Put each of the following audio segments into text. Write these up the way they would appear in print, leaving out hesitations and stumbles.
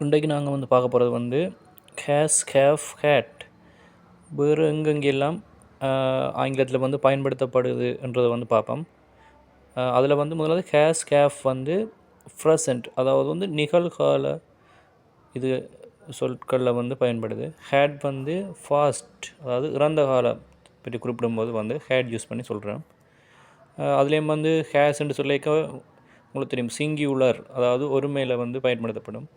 இன்றைக்கு நாங்கள் வந்து பார்க்க போகிறது வந்து ஹேஸ் ஹேவ் ஹேட் வேறு எங்கெங்கெல்லாம் ஆங்கிலத்தில் வந்து பயன்படுத்தப்படுது என்றதை வந்து பார்ப்போம். அதில் வந்து முதலாவது ஹேஸ் ஹேவ் வந்து ப்ரெசண்ட், அதாவது வந்து நிகழ்கால இது சொற்களில் வந்து பயன்படுது. ஹேட் வந்து ஃபாஸ்ட், அதாவது இறந்த காலம் பற்றி குறிப்பிடும்போது வந்து ஹேட் யூஸ் பண்ணி சொல்கிறேன். அதுலேயும் வந்து ஹேஸ் என்று சொல்லிக்க உங்களுக்கு தெரியும் சிங்கியுலர், அதாவது ஒருமையில் வந்து பயன்படுத்தப்படும்.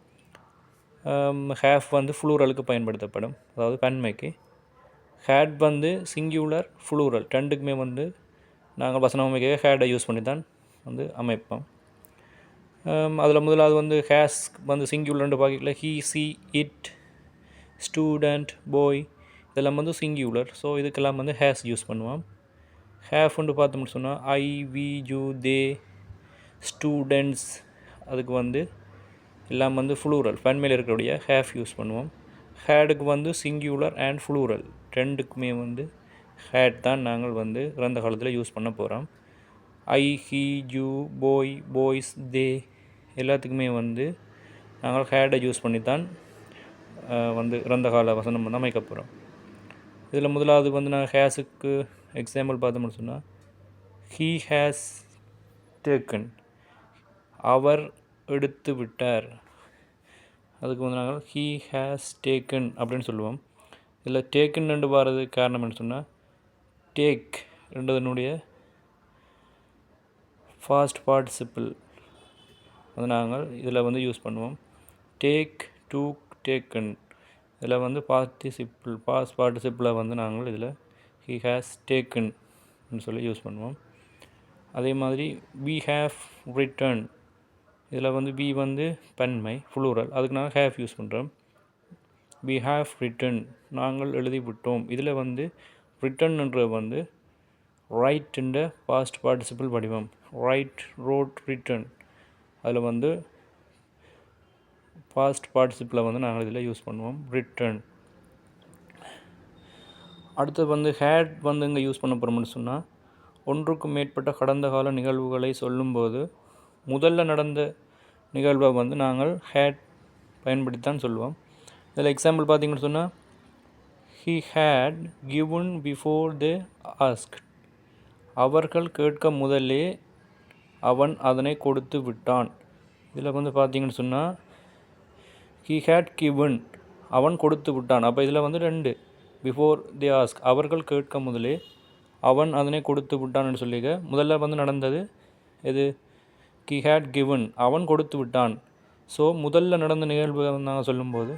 ஹேவ் வந்து ஃப்ளூரலுக்கு பயன்படுத்தப்படும், அதாவது பன்மைக்கு. ஹேட் வந்து சிங்கியுலர் ஃப்ளூரல் ரெண்டுக்குமே வந்து நாங்கள் வசனம் அமைக்க ஹேடை யூஸ் பண்ணி தான் வந்து அமைப்போம். அதில் முதலாவது வந்து ஹேஸ் வந்து சிங்கியுலர்னு பார்க்கல, ஹீ சி இட் ஸ்டூடெண்ட் பாய் இதெல்லாம் வந்து சிங்கியுலர். ஸோ இதுக்கெல்லாம் வந்து ஹேஸ் யூஸ் பண்ணுவோம். ஹேஃப்னு பார்த்தோம்னு சொன்னால் I V you they students, அதுக்கு வந்து எல்லாம் வந்து ஃப்ளூரல் பன்மையில் இருக்கக்கூடிய ஹேஃப் யூஸ் பண்ணுவோம். ஹேடுக்கு வந்து சிங்கியுலர் அண்ட் ஃப்ளூரல் ரெண்டுக்குமே வந்து ஹேட் தான் நாங்கள் வந்து இறந்த காலத்தில் யூஸ் பண்ண போகிறோம். ஐ ஹீ யூ போய் பாய்ஸ் தே எல்லாத்துக்குமே வந்து நாங்கள் ஹேடை யூஸ் பண்ணி தான் வந்து இறந்த கால வசனம் வந்து அமைக்க போகிறோம். இதில் முதலாவது வந்து நாங்கள் ஹேஸுக்கு எக்ஸாம்பிள் பார்த்தோம்னு சொன்னால் ஹீ ஹேஸ் டேக்கன், அவர் எடுத்து விட்டார். அதுக்கு வந்து நாங்கள் ஹீ ஹேஸ் டேக்கன் அப்படின்னு சொல்லுவோம். இதில் டேக்கன் ரெண்டு வர்றது காரணம் என்ன சொன்னால் டேக் ரெண்டதனுடைய ஃபாஸ்ட் பார்ட்டிசிபிள் வந்து நாங்கள் இதில் வந்து யூஸ் பண்ணுவோம். டேக் டூ டேக்கன் இதில் வந்து பாஸ்ட் பார்ட்டிசிப்பிளை வந்து நாங்கள் இதில் ஹீ ஹேஸ் டேக்கன் சொல்லி யூஸ் பண்ணுவோம். அதே மாதிரி வி ஹேவ் ரிட்டன், இதில் வந்து வி வந்து பன்மை ஃப்ளூரல், அதுக்கு நாங்கள் ஹேவ் யூஸ் பண்ணுறோம். வி ஹேவ் ரிட்டன் நாங்கள் எழுதி விட்டோம். இதில் வந்து ரிட்டன்ன்ற வந்து ரைட்டுன்ற பாஸ்ட் பார்ட்டிசிபிள் வடிவம். ரைட் ரோட் ரிட்டன், அதில் வந்து பாஸ்ட் பார்ட்டிசிப்பிளை வந்து நாங்கள் இதில் யூஸ் பண்ணுவோம் ரிட்டன். அடுத்து வந்து ஹேட் வந்து இங்கே யூஸ் பண்ண போகிறோம்னு சொன்னால் ஒன்றுக்கும் மேற்பட்ட கடந்த கால நிகழ்வுகளை சொல்லும்போது முதல்ல நடந்த நிகழ்வை வந்து நாங்கள் ஹேட் பயன்படுத்தித்தான் சொல்லுவோம். இதில் எக்ஸாம்பிள் பார்த்தீங்கன்னு சொன்னால் he had given before they asked, அவர்கள் கேட்க முதலே அவன் அதனை கொடுத்து விட்டான். இதில் வந்து பார்த்தீங்கன்னு சொன்னால் ஹீ ஹேட் கிவன், அவன் கொடுத்து விட்டான். அப்போ இதில் வந்து ரெண்டு, பிஃபோர் தே ஆஸ்க் அவர்கள் கேட்க முதலே அவன் அதனை கொடுத்து விட்டான்னு சொல்லிக்க முதல்ல வந்து நடந்தது இது ஹீ ஹேட் கிவன், அவன் கொடுத்து விட்டான். ஸோ முதல்ல நடந்த நிகழ்வு நாங்கள் சொல்லும்போது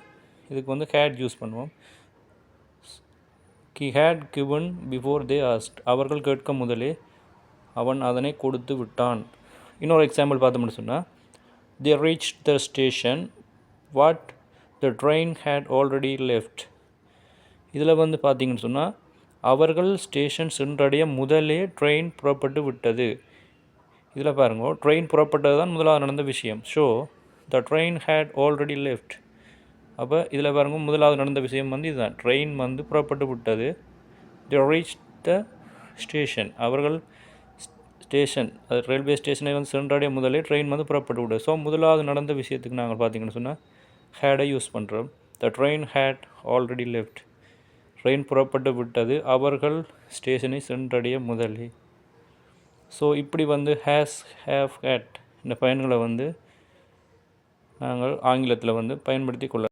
இதுக்கு வந்து ஹேட் யூஸ் பண்ணுவோம். He had given before they asked, அவர்கள் கேட்க முதலே அவன் அதனை கொடுத்து விட்டான். இன்னொரு எக்ஸாம்பிள் பார்த்தோம்னு சொன்னால் they reach the station what the train had already left. இதில் வந்து பார்த்தீங்கன்னு சொன்னால் அவர்கள் ஸ்டேஷன் சென்றடைய முதலே ட்ரெயின் புறப்பட்டு விட்டது. இதில் பாருங்க, ட்ரெயின் புறப்பட்டது தான் முதலாவது நடந்த விஷயம். So the train had already left. அப்போ இதில் பாருங்க முதலாவது நடந்த விஷயம் வந்து இதுதான், ட்ரெயின் வந்து புறப்பட்டு விட்டது. தி ரீச் த ஸ்டேஷன், அவர்கள் ஸ்டேஷன் அது ரயில்வே ஸ்டேஷனை வந்து சென்றடைய முதலே ட்ரெயின் வந்து புறப்பட்டு விட்டது. ஸோ முதலாவது நடந்த விஷயத்துக்கு நாங்கள் பார்த்தீங்கன்னு சொன்னால் ஹேடை யூஸ் பண்ணுறோம். The train had already left, train புறப்பட்டு விட்டது அவர்கள் ஸ்டேஷனை சென்றடைய முதலே. ஸோ இப்படி வந்து ஹேஸ் ஹேவ் ஹேட் இந்த பயன்களை வந்து நாங்கள் ஆங்கிலத்தில் வந்து பயன்படுத்தி கொள்ள